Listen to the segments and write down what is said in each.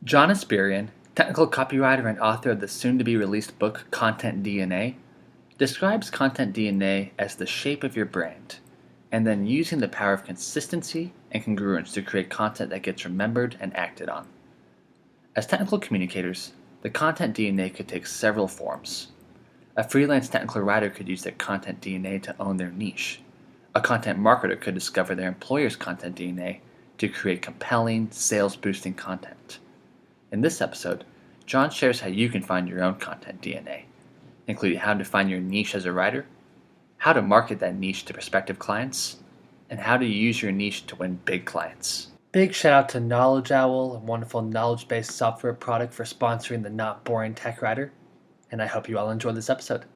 John Asperian, technical copywriter and author of the soon-to-be-released book Content DNA, describes Content DNA as the shape of your brand, and then using the power of consistency and congruence to create content that gets remembered and acted on. As technical communicators, the Content DNA could take several forms. A freelance technical writer could use their Content DNA to own their niche. A content marketer could discover their employer's Content DNA to create compelling, sales-boosting content. In this episode, John shares how you can find your own Content DNA, including how to find your niche as a writer, how to market that niche to prospective clients, and how to use your niche to win big clients. Big shout out to Knowledge Owl, a wonderful knowledge-based software product for sponsoring the Not Boring Tech Writer, and I hope you all enjoy this episode.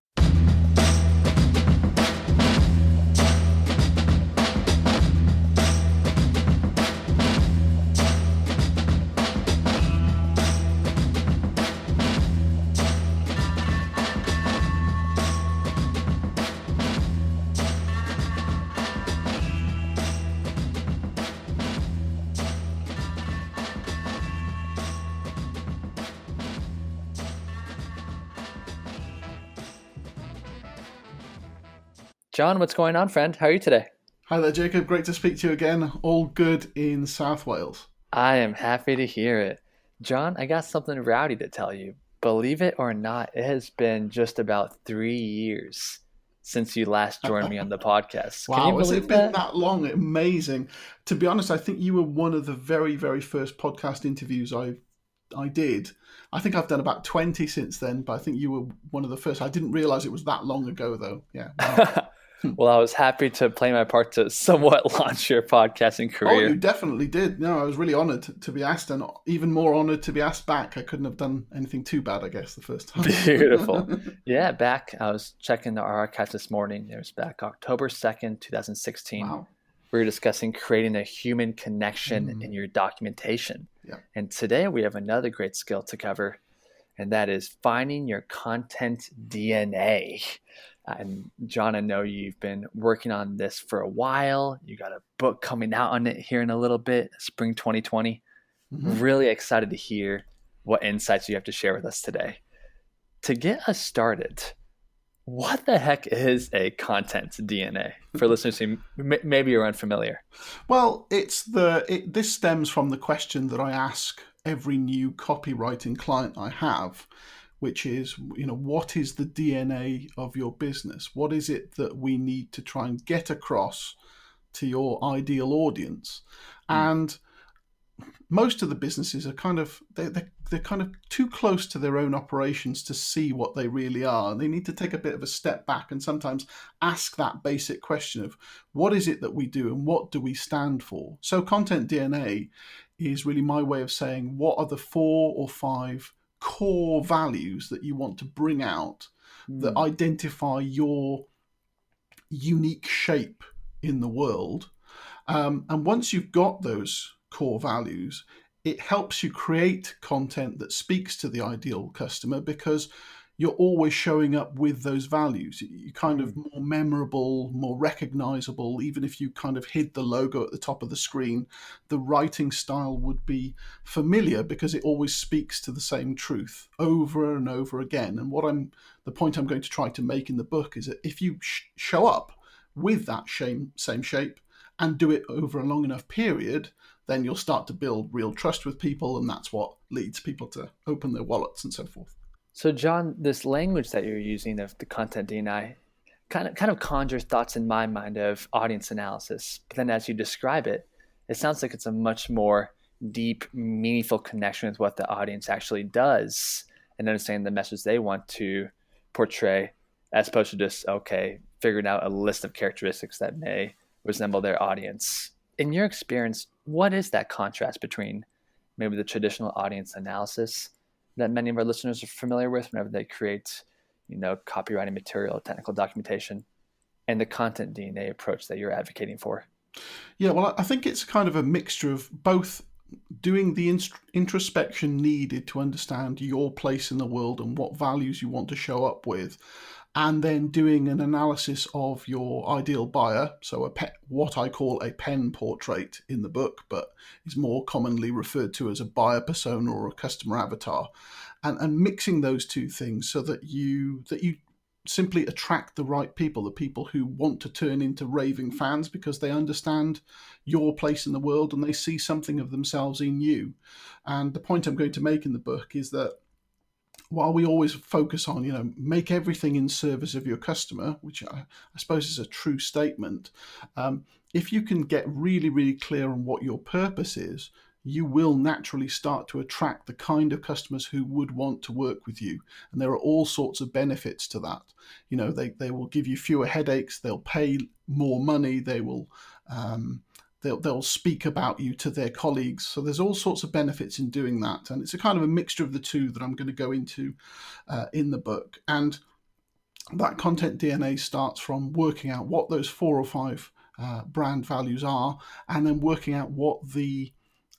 John, what's going on, friend? How are you today? Hi there, Jacob. Great to speak to you again. All good in South Wales. I am happy to hear it. John, I got something rowdy to tell you. Believe it or not, it has been just about 3 years since you last joined me on the podcast. Wow, Can you has believe it been that long? Amazing. To be honest, I think you were one of the very, very first podcast interviews I did. I think I've done about 20 since then, but I think you were one of the first. I didn't realize it was that long ago, though. Yeah. Wow. Well, I was happy to play my part to somewhat launch your podcasting career. Oh, you definitely did. No, I was really honored to be asked, and even more honored to be asked back. I couldn't have done anything too bad, I guess, the first time. Beautiful. Yeah, back, I was checking our archives this morning. It was back October 2nd, 2016. Wow. We were discussing creating a human connection in your documentation. Yeah. And today we have another great skill to cover, and that is finding your content DNA. And John, I know you've been working on this for a while. You got a book coming out on it here in a little bit, spring 2020. Really excited to hear what insights you have to share with us today. To get us started, what the heck is a content DNA for listeners who maybe are unfamiliar? Well, this stems from the question that I ask every new copywriting client I have, which is, what is the DNA of your business? What is it that we need to try and get across to your ideal audience? And most of the businesses are they're kind of too close to their own operations to see what they really are. They need to take a bit of a step back and sometimes ask that basic question of what is it that we do and what do we stand for? So Content DNA is really my way of saying, what are the 4 or 5 core values that you want to bring out that identify your unique shape in the world. And once you've got those core values, it helps you create content that speaks to the ideal customer because you're always showing up with those values. You're kind of more memorable, more recognizable. Even if you kind of hid the logo at the top of the screen, the writing style would be familiar because it always speaks to the same truth over and over again. And the point I'm going to try to make in the book is that if you show up with that same shape and do it over a long enough period, then you'll start to build real trust with people, and that's what leads people to open their wallets and so forth. So, John, this language that you're using of the content DNA kind of conjures thoughts in my mind of audience analysis. But then as you describe it, it sounds like it's a much more deep, meaningful connection with what the audience actually does and understanding the message they want to portray, as opposed to just, figuring out a list of characteristics that may resemble their audience. In your experience, what is that contrast between maybe the traditional audience analysis that many of our listeners are familiar with whenever they create, copywriting material, technical documentation, and the content DNA approach that you're advocating for? Yeah, well, I think it's kind of a mixture of both doing the introspection needed to understand your place in the world and what values you want to show up with, and then doing an analysis of your ideal buyer. So what I call a pen portrait in the book, but is more commonly referred to as a buyer persona or a customer avatar, and mixing those two things so that you simply attract the right people, the people who want to turn into raving fans because they understand your place in the world and they see something of themselves in you. And the point I'm going to make in the book is that while we always focus on, make everything in service of your customer, which I suppose is a true statement, if you can get really, really clear on what your purpose is, you will naturally start to attract the kind of customers who would want to work with you. And there are all sorts of benefits to that. They will give you fewer headaches, they'll pay more money, they'll speak about you to their colleagues. So there's all sorts of benefits in doing that. And it's a kind of a mixture of the two that I'm going to go into in the book. And that content DNA starts from working out what those 4 or 5 brand values are, and then working out what the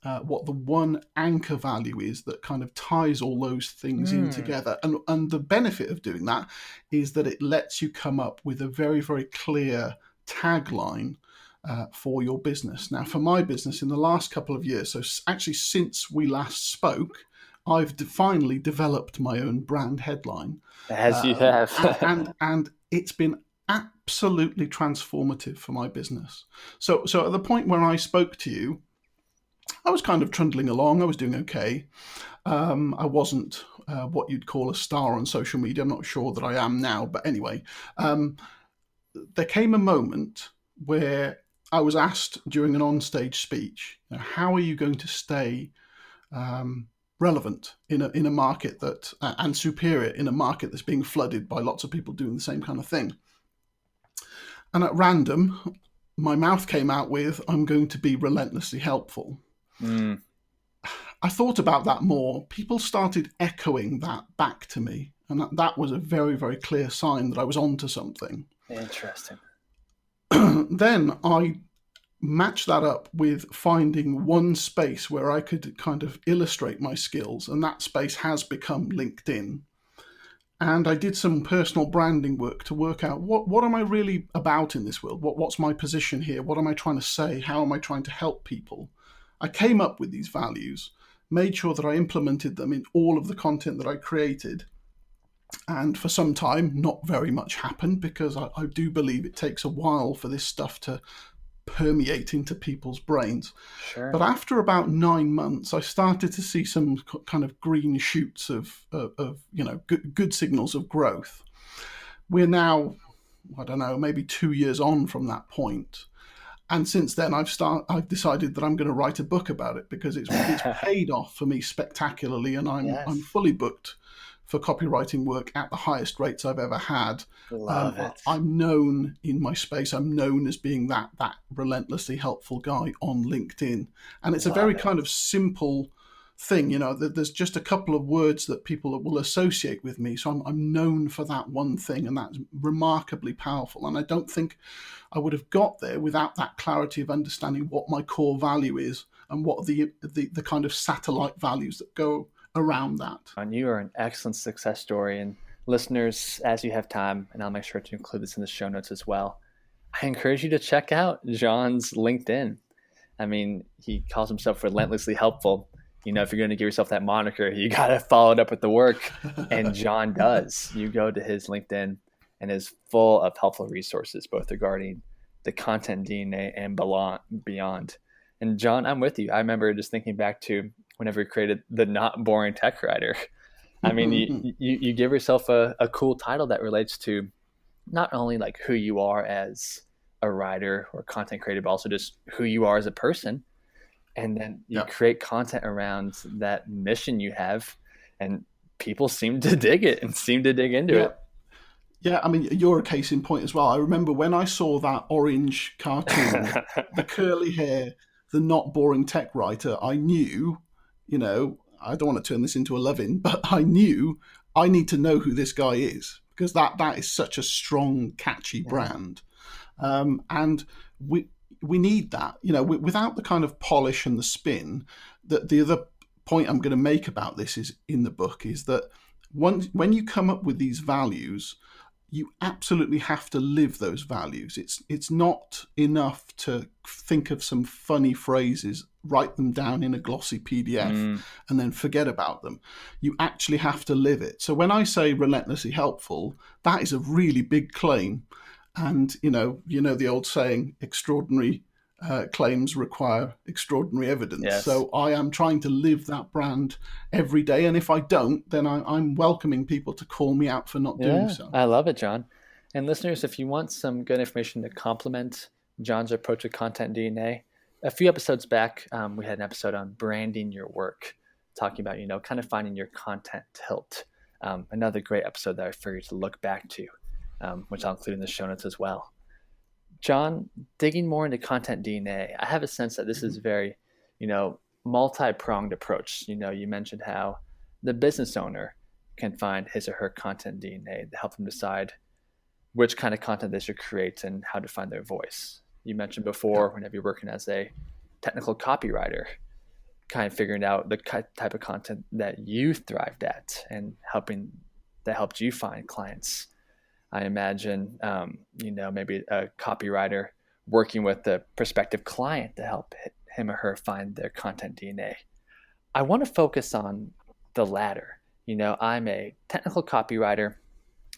one anchor value is that kind of ties all those things in together. And the benefit of doing that is that it lets you come up with a very, very clear tagline for your business. Now, for my business in the last couple of years, so actually since we last spoke, I've finally developed my own brand headline. As you have. and it's been absolutely transformative for my business. So at the point when I spoke to you, I was kind of trundling along. I was doing okay. I wasn't what you'd call a star on social media. I'm not sure that I am now, but anyway, there came a moment where I was asked during an onstage speech, how are you going to stay relevant in a market that and superior in a market that's being flooded by lots of people doing the same kind of thing? And at random, my mouth came out with, I'm going to be relentlessly helpful. I thought about that more. People started echoing that back to me. And that was a very, very clear sign that I was onto something. Interesting. Then I matched that up with finding one space where I could kind of illustrate my skills. And that space has become LinkedIn. And I did some personal branding work to work out what am I really about in this world? What's my position here? What am I trying to say? How am I trying to help people? I came up with these values, made sure that I implemented them in all of the content that I created. And for some time, not very much happened because I do believe it takes a while for this stuff to permeate into people's brains. Sure. But after about 9 months, I started to see some kind of green shoots of good signals of growth. We're now, I don't know, maybe 2 years on from that point. And since then, I've decided that I'm going to write a book about it because it's paid off for me spectacularly, and I'm fully booked for copywriting work at the highest rates I've ever had. Love it. I'm known in my space. I'm known as being that relentlessly helpful guy on LinkedIn, and it's a very kind of simple thing. There's just a couple of words that people will associate with me, so I'm known for that one thing, and that's remarkably powerful. And I don't think I would have got there without that clarity of understanding what my core value is and what the kind of satellite values that go around that. And you are an excellent success story. And listeners, as you have time, and I'll make sure to include this in the show notes as well, I encourage you to check out John's LinkedIn. I mean, he calls himself relentlessly helpful. If you're going to give yourself that moniker, you got to follow it up with the work. And John does. You go to his LinkedIn and is full of helpful resources, both regarding the content DNA and beyond. And John, I'm with you. I remember just thinking back to whenever you created the Not Boring Tech Writer. I mean, you give yourself a cool title that relates to not only like who you are as a writer or content creator, but also just who you are as a person. And then you create content around that mission you have, and people seem to dig it and seem to dig into it. Yeah, I mean, you're a case in point as well. I remember when I saw that orange cartoon, the curly hair, the Not Boring Tech Writer, I knew, I don't want to turn this into a love-in, but I knew I need to know who this guy is because that is such a strong, catchy brand. And we need that, without the kind of polish and the spin. That the other point I'm going to make about this is in the book is that when you come up with these values, you absolutely have to live those values. It's not enough to think of some funny phrases, write them down in a glossy PDF, Mm, and then forget about them. You actually have to live it. So when I say relentlessly helpful, that is a really big claim. And you know the old saying, extraordinary claims require extraordinary evidence. yes. So I am trying to live that brand every day, and if I don't, then I'm welcoming people to call me out for not doing Yeah, so. I love it, John. And listeners, if you want some good information to complement John's approach to content DNA, a few episodes back, we had an episode on branding your work, talking about, kind of finding your content tilt. Another great episode that I figured to look back to, which I'll include in the show notes as well. John, digging more into content DNA, I have a sense that this is very, you know, multi-pronged approach. You mentioned how the business owner can find his or her content DNA to help them decide which kind of content they should create and how to find their voice. You mentioned Yeah. before, whenever you're working as a technical copywriter, kind of figuring out the type of content that you thrived at and helping that helped you find clients. I imagine, maybe a copywriter working with the prospective client to help him or her find their content DNA. I want to focus on the latter. I'm a technical copywriter.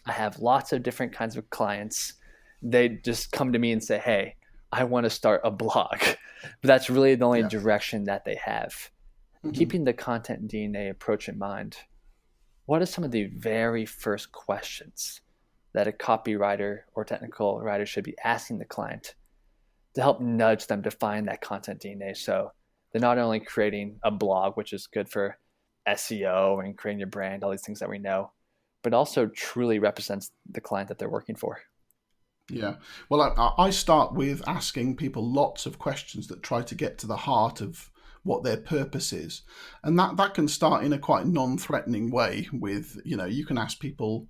I have lots of different kinds of clients. They just come to me and say, hey, I want to start a blog. But that's really the only Yeah. direction that they have. Mhm. Keeping the content DNA approach in mind, what are some of the very first questions that a copywriter or technical writer should be asking the client to help nudge them to find that content DNA? So they're not only creating a blog, which is good for SEO and creating your brand, all these things that we know, but also truly represents the client that they're working for. Yeah. Well, I start with asking people lots of questions that try to get to the heart of what their purpose is. And that can start in a quite non-threatening way with, you can ask people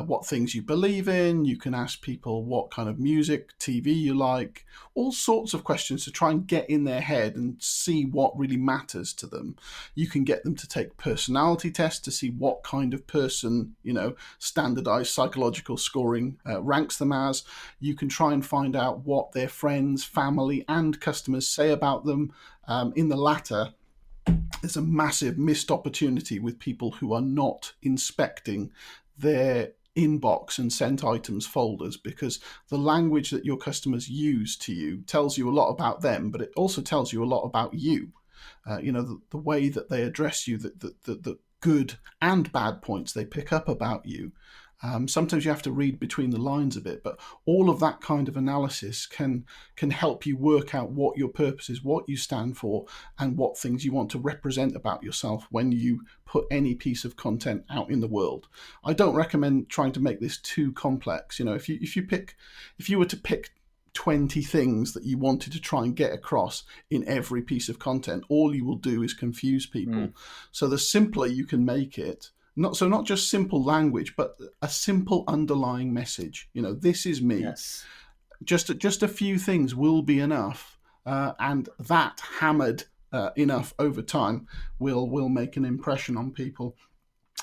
what things you believe in. You can ask people what kind of music, TV you like, all sorts of questions to try and get in their head and see what really matters to them. You can get them to take personality tests to see what kind of person, standardized psychological scoring ranks them as. You can try and find out what their friends, family, and customers say about them. In the latter, there's a massive missed opportunity with people who are not inspecting their inbox and sent items folders, because the language that your customers use to you tells you a lot about them, but it also tells you a lot about you. The way that they address you, the good and bad points they pick up about you. Sometimes you have to read between the lines a bit, but all of that kind of analysis can help you work out what your purpose is, what you stand for, and what things you want to represent about yourself when you put any piece of content out in the world. I don't recommend trying to make this too complex. If you were to pick 20 things that you wanted to try and get across in every piece of content, all you will do is confuse Mm, people. So the simpler you can make it, not just simple language, but a simple underlying message. This is me. yes. Just a few things will be enough, and that hammered enough over time will make an impression on people.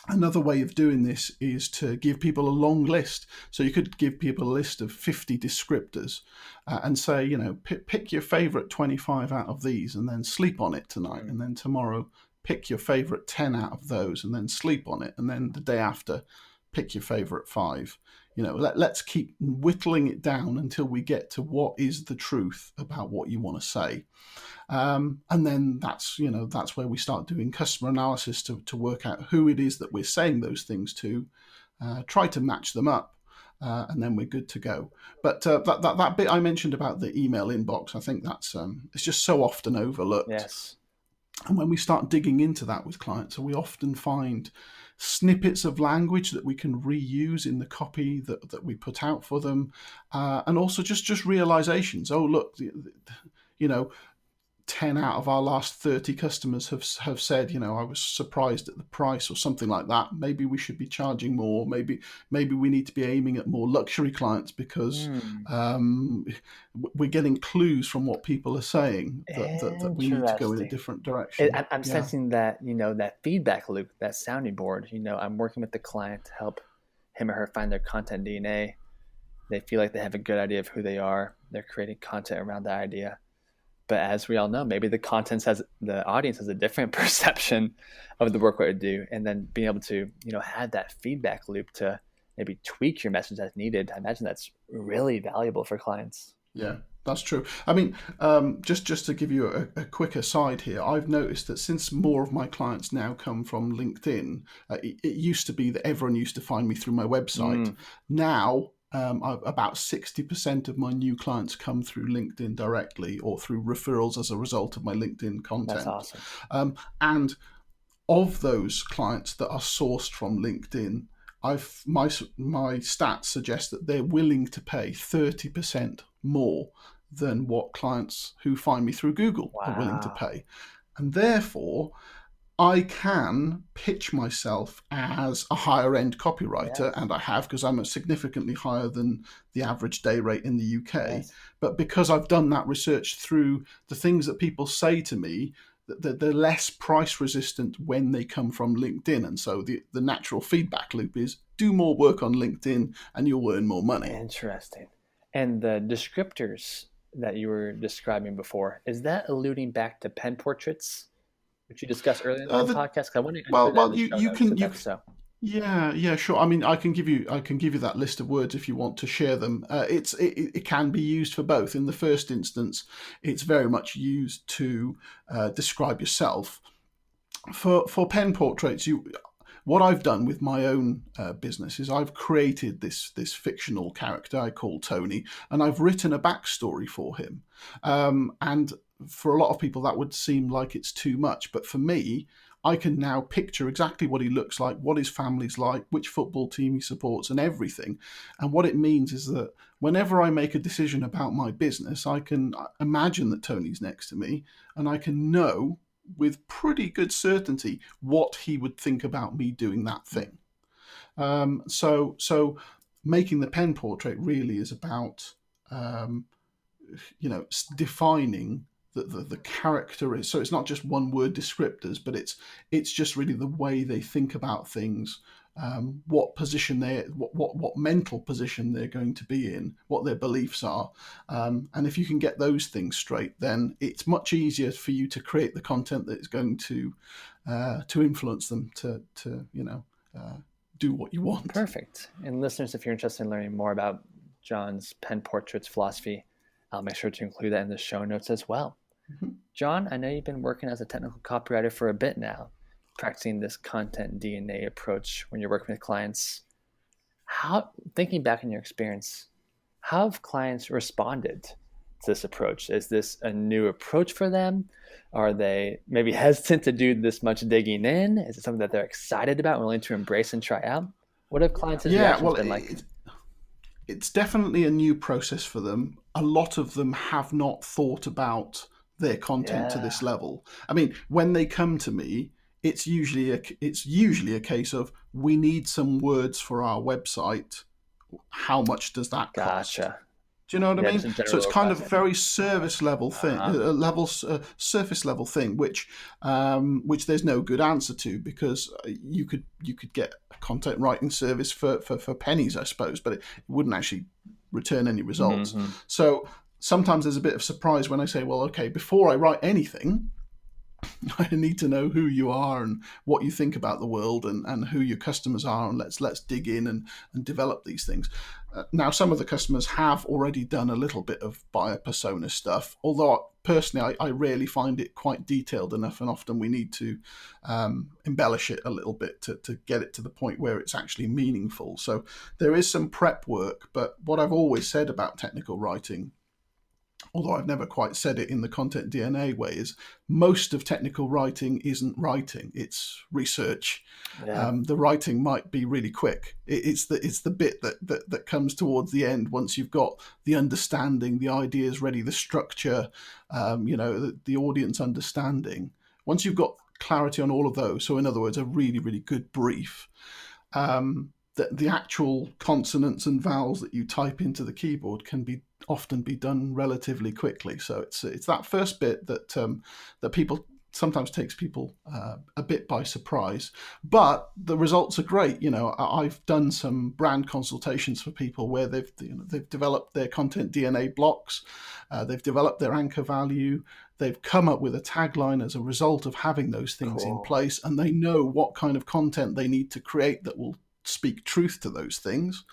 Another way of doing this is to give people a long list. So you could give people a list of 50 descriptors and say, pick your favorite 25 out of these and then sleep on it tonight. Mm, And then tomorrow, pick your favorite 10 out of those and then sleep on it. And then the day after, pick your favorite five. Let's keep whittling it down until we get to what is the truth about what you want to say. And then that's where we start doing customer analysis to work out who it is that we're saying those things to, try to match them up, and then we're good to go. But that bit I mentioned about the email inbox, I think that's it's just so often overlooked. yes. And when we start digging into that with clients, we often find snippets of language that we can reuse in the copy that we put out for them, and also just realizations. Oh, look, you know 10 out of our last 30 customers have said, I was surprised at the price or something like that. Maybe we should be charging more. Maybe we need to be aiming at more luxury clients, because Hmm. we're getting clues from what people are saying that we need to go in a Interesting. different direction. I'm Yeah. sensing that, that feedback loop, that sounding board. I'm working with the client to help him or her find their content DNA. They feel like they have a good idea of who they are. They're creating content around that idea. But as we all know, maybe the audience has a different perception of the work what we do, and then being able to have that feedback loop to maybe tweak your message as needed. I imagine that's really valuable for clients. Yeah, that's true. I mean, just to give you a quick aside here, I've noticed that since more of my clients now come from LinkedIn, it used to be that everyone used to find me through my website. Mm, Now, about 60% of my new clients come through LinkedIn directly or through referrals as a result of my LinkedIn that's content. awesome. And of those clients that are sourced from LinkedIn, my stats suggest that they're willing to pay 30% more than what clients who find me through Google are willing to Wow. pay. And therefore, I can pitch myself as a higher end copywriter, Yes. and I have because I'm significantly higher than the average day rate in the UK. Yes. But because I've done that research through the things that people say to me, that they're less price resistant when they come from LinkedIn. And so the natural feedback loop is do more work on LinkedIn and you'll earn more money. Interesting. And the descriptors that you were describing before, is that alluding back to pen portraits, which you discussed earlier in the The podcast? 'Cause I want to include well, that in well, the you show you notes can if you that's so. yeah, sure. I mean, I can give you that list of words if you want to share them. It can be used for both. In the first instance, it's very much used to describe yourself. For pen portraits, you what I've done with my own business is I've created this fictional character I call Tony, and I've written a backstory for him. And for a lot of people, that would seem like it's too much, but for me, I can now picture exactly what he looks like, what his family's like, which football team he supports, and everything. And what it means is that whenever I make a decision about my business, I can imagine that Tony's next to me, and I can know with pretty good certainty what he would think about me doing that thing. So making the pen portrait really is about um, defining the character is. So it's not just one word descriptors, but it's just really the way they think about things, what position what mental position they're going to be in, what their beliefs are, and if you can get those things straight, then it's much easier for you to create the content that is going to influence them to uh, do what you want. Perfect. And listeners, if you're interested in learning more about John's pen portraits philosophy, I'll make sure to include that in the show notes as well. Mhm. John, I know you've been working as a technical copywriter for a bit now, practicing this content DNA approach when you're working with clients. How, thinking back on your experience, how have clients responded to this approach? Is this a new approach for them? Are they maybe hesitant to do this much digging in? Is it something that they're excited about, willing to embrace and try out? What have clients' Yeah, reactions well, been like? it's definitely a new process for them. A lot of them have not thought about their content to Yeah, this level. I mean, when they come to me, it's usually a case of we need some words for our website. How much does that cost? gotcha. Do you know what I Yeah, mean? just a So it's general kind of request. very service level thing, Uh-huh. surface level thing, which there's no good answer to because you could get a content writing service for pennies, I suppose, but it wouldn't actually return any results. Mm-hmm. So sometimes there's a bit of surprise when I say, well, okay, before I write anything, I need to know who you are and what you think about the world and who your customers are, and let's dig in and develop these things. Now, some of the customers have already done a little bit of buyer persona stuff, although personally, I rarely find it quite detailed enough, and often we need to embellish it a little bit to get it to the point where it's actually meaningful. So there is some prep work, but what I've always said about technical writing, although I've never quite said it in the content DNA way, is most of technical writing isn't writing; it's research. Yeah, The writing might be really quick. It's the bit that comes towards the end once you've got the understanding, the ideas ready, the structure, the audience understanding. Once you've got clarity on all of those, so in other words, a really really good brief. The actual consonants and vowels that you type into the keyboard can be often be done relatively quickly. So it's that first bit that people sometimes takes people a bit by surprise, but the results are great. I've done some brand consultations for people where they've developed their content DNA blocks, they've developed their anchor value, they've come up with a tagline as a result of having those things in Cool. place, and they know what kind of content they need to create that will speak truth to those things.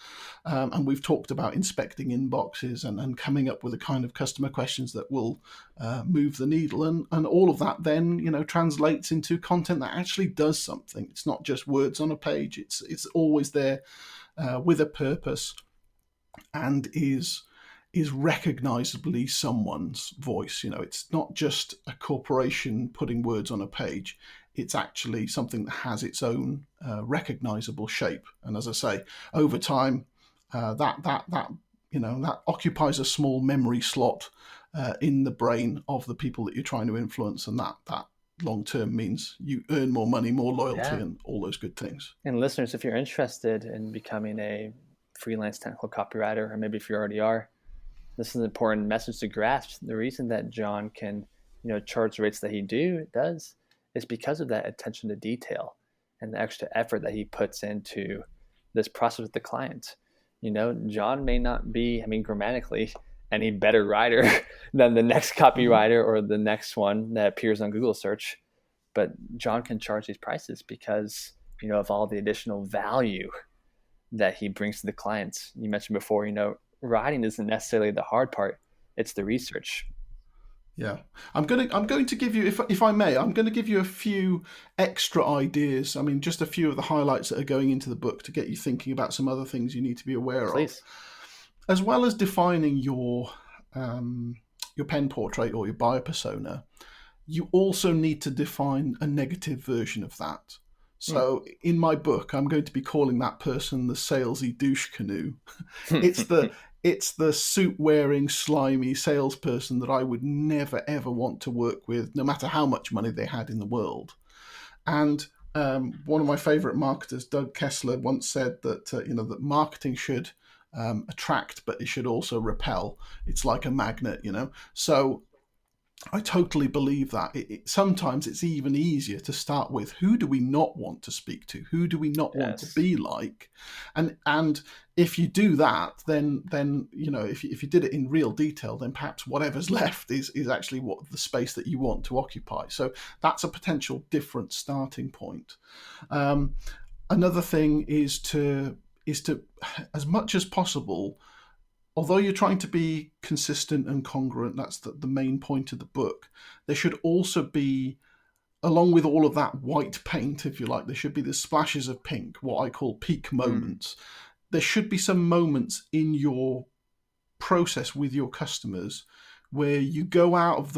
And we've talked about inspecting inboxes and coming up with the kind of customer questions that will move the needle. And all of that then, translates into content that actually does something. It's not just words on a page. It's always there with a purpose and is recognizably someone's voice. It's not just a corporation putting words on a page. It's actually something that has its own recognizable shape. And as I say, over time, that occupies a small memory slot in the brain of the people that you're trying to influence, and that long term means you earn more money, more loyalty, Yeah. and all those good things. And listeners, if you're interested in becoming a freelance technical copywriter, or maybe if you already are, this is an important message to grasp. The reason that John can, charge the rates that he does is because of that attention to detail and the extra effort that he puts into this process with the client. John may not be, grammatically, any better writer than the next Mhm. copywriter or the next one that appears on Google search, but John can charge these prices because, of all the additional value that he brings to the clients. You mentioned before, writing isn't necessarily the hard part; it's the research. Yeah, I'm going to give you, if I may, I'm going to give you a few extra ideas. I mean, just a few of the highlights that are going into the book to get you thinking about some other things you need to be aware of, Please. as well as defining your pen portrait or your buyer persona. You also need to define a negative version of that. Mm. So in my book, I'm going to be calling that person the salesy douche canoe. It's the it's the suit wearing slimy salesperson that I would never ever want to work with, no matter how much money they had in the world. And one of my favorite marketers, Doug Kessler, once said that that marketing should attract, but it should also repel. It's like a magnet. So I totally believe that. Sometimes it's even easier to start with who do we not want to speak to, who do we not want to Yes. be like, and if you do that, then if you did it in real detail, then perhaps whatever's left is actually what the space that you want to occupy. So that's a potential different starting point. Um, Another thing is to as much as possible, although you're trying to be consistent and congruent, that's the main point of the book, there should also be, along with all of that white paint, if you like, there should be the splashes of pink, what I call peak Mm. moments. There should be some moments in your process with your customers where you go out of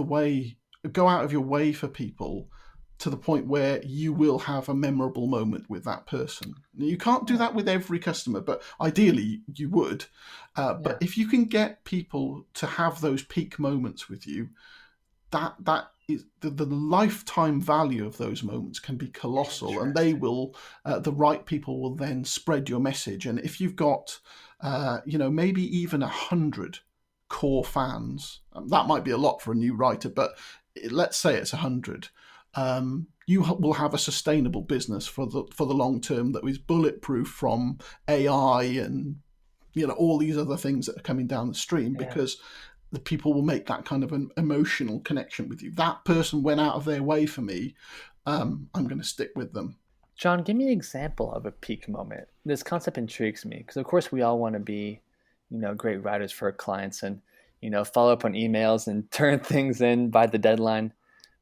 your way for people to the point where you will have a memorable moment with that person. Now, you can't do Yeah. that with every customer, but ideally you would. But Yeah. if you can get people to have those peak moments with you, that is the lifetime value of those moments can be colossal, and they Interesting. will the right people will then spread your message. And if you've got maybe even 100 core fans, that might be a lot for a new writer, but let's say it's 100. You will have a sustainable business for the long term that is bulletproof from AI and all these other things that are coming down the stream, Yeah. because the people will make that kind of an emotional connection with you. That person went out of their way for me. I'm going to stick with them. John, give me an example of a peak moment. This concept intrigues me because, of course, we all want to be, great writers for our clients and, follow up on emails and turn things in by the deadline.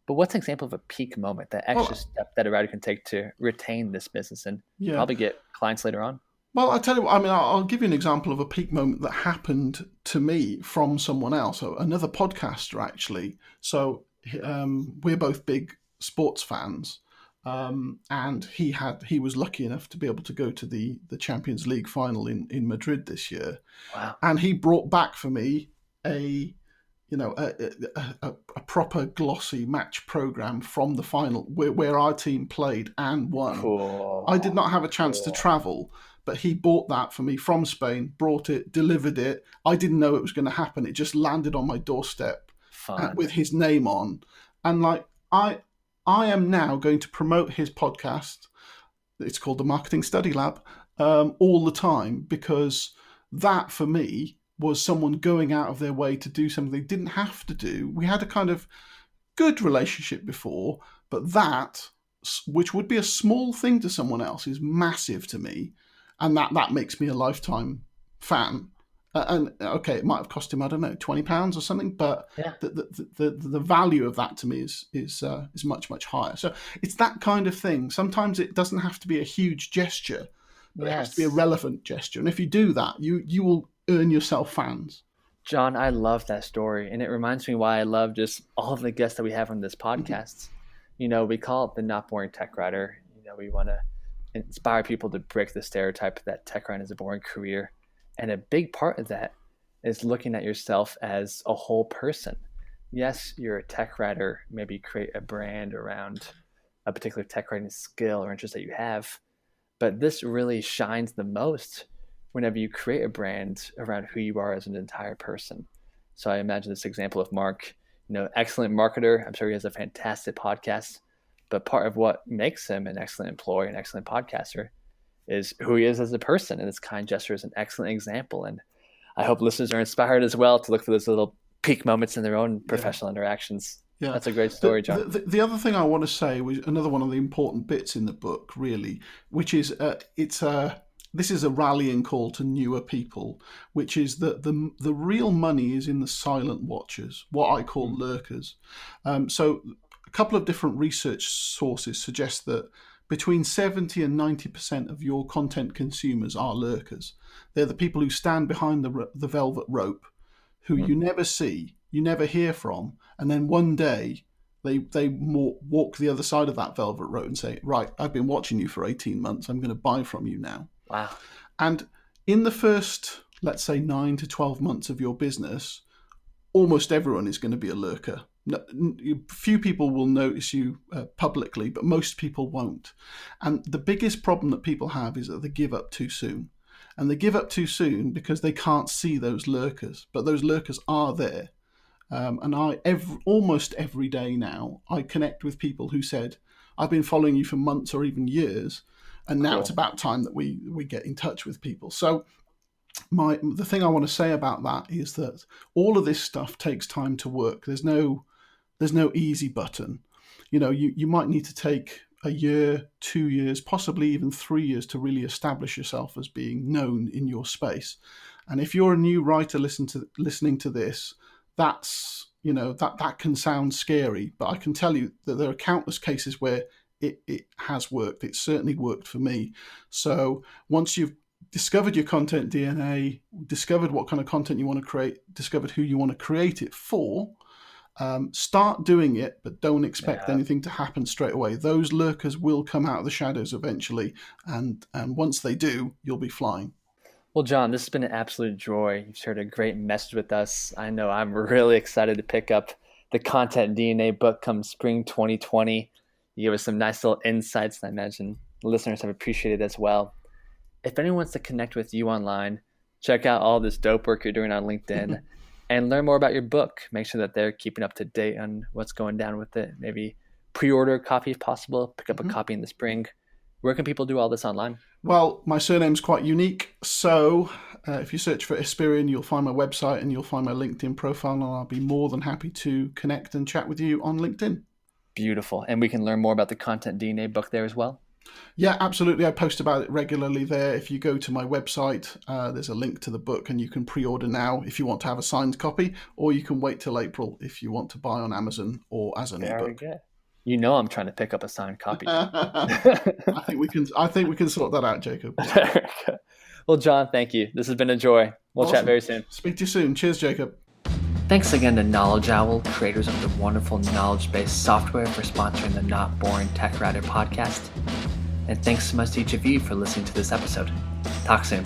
But what's an example of a peak moment, that extra Well, step that a writer can take to retain this business and yeah. probably get clients later on? Well, I'll tell you what, I mean, I'll give you an example of a peak moment that happened to me from someone else, so another podcaster, actually. So we're both big sports fans. And he was lucky enough to be able to go to the Champions League final in Madrid this year, Wow. and he brought back for me a you know a proper glossy match program from the final where our team played and won. I did Cool. not have a chance to Cool. travel, but he bought that for me from Spain, brought it, delivered it. I didn't know it was going to happen. It just landed on my doorstep Fun. with his name on, and like I. I am now going to promote his podcast. It's called the Marketing Study Lab, all the time, because that for me was someone going out of their way to do something they didn't have to do. We had a kind of good relationship before, but that, which would be a small thing to someone else, is massive to me, and that makes me a lifetime fan. And okay, it might have cost him, I don't know, £20 or something, but Yeah. the value of that to me is much higher. So it's that kind of thing. Sometimes it doesn't have to be a huge gesture, but it has to be a Yes. relevant gesture. And if you do that, you will earn yourself fans. John, I love that story. And it reminds me why I love just all of the guests that we have on this podcast. We call it the Not Boring Tech Writer. We want to inspire people to break the stereotype that tech writing is a boring career. And a big part of that is looking at yourself as a whole person. Yes, you're a tech writer, maybe create a brand around a particular tech writing skill or interest that you have. But this really shines the most whenever you create a brand around who you are as an entire person. So I imagine this example of Mark, excellent marketer. I'm sure he has a fantastic podcast. But part of what makes him an excellent employee, an excellent podcaster, is who he is as a person. And this kind gesture is an excellent example. And I hope listeners are inspired as well to look for those little peak moments in their own professional interactions. Yeah. That's a great story, John. The other thing I want to say was another one of the important bits in the book, really, which is this is a rallying call to newer people, which is that the real money is in the silent watchers, what I call lurkers. So a couple of different research sources suggest that between 70 and 90% of your content consumers are lurkers. They're the people who stand behind the velvet rope, who you never see, you never hear from, and then one day they walk the other side of that velvet rope and say, right, I've been watching you for 18 months, I'm going to buy from you now. Wow. And in the first, let's say, 9 to 12 months of your business, almost everyone is going to be a lurker. Few people will notice you publicly, but most people won't. And the biggest problem that people have is that they give up too soon. And they give up too soon because they can't see those lurkers. But those lurkers are there. And almost every day now, I connect with people who said, I've been following you for months or even years, and now It's about time that we get in touch with people. So the thing I want to say about that is that all of this stuff takes time to work. There's no easy button. You might need to take a year, 2 years, possibly even 3 years to really establish yourself as being known in your space. And if you're a new writer listening to this, that's that can sound scary, but I can tell you that there are countless cases where it has worked. It certainly worked for me. So once you've discovered your content DNA, discovered what kind of content you want to create, discovered who you want to create it for, start doing it, but don't expect anything to happen straight away. Those lurkers will come out of the shadows eventually, and once they do, you'll be flying. Well, John, this has been an absolute joy. You've shared a great message with us. I know I'm really excited to pick up the Content DNA book come spring 2020. You gave us some nice little insights, and I imagine listeners have appreciated it as well. If anyone wants to connect with you online, check out all this dope work you're doing on LinkedIn and learn more about your book. Make sure that they're keeping up to date on what's going down with it. Maybe pre-order a copy if possible, pick up a copy in the spring. Where can people do all this online? Well, my surname's quite unique. So if you search for Esperian, you'll find my website and you'll find my LinkedIn profile, and I'll be more than happy to connect and chat with you on LinkedIn. Beautiful. And we can learn more about the Content DNA book there as well? Yeah, absolutely. I post about it regularly there. If you go to my website, there's a link to the book, and you can pre-order now if you want to have a signed copy, or you can wait till April if you want to buy on Amazon or as an ebook. Very good. I'm trying to pick up a signed copy. I think we can sort that out, Jacob. Well, John, thank you. This has been a joy. We'll Awesome. chat very soon. Speak to you soon. Cheers, Jacob. Thanks again to Knowledge Owl, creators of the wonderful knowledge-based software, for sponsoring the Not Boring Tech Writer podcast. And thanks so much to each of you for listening to this episode. Talk soon.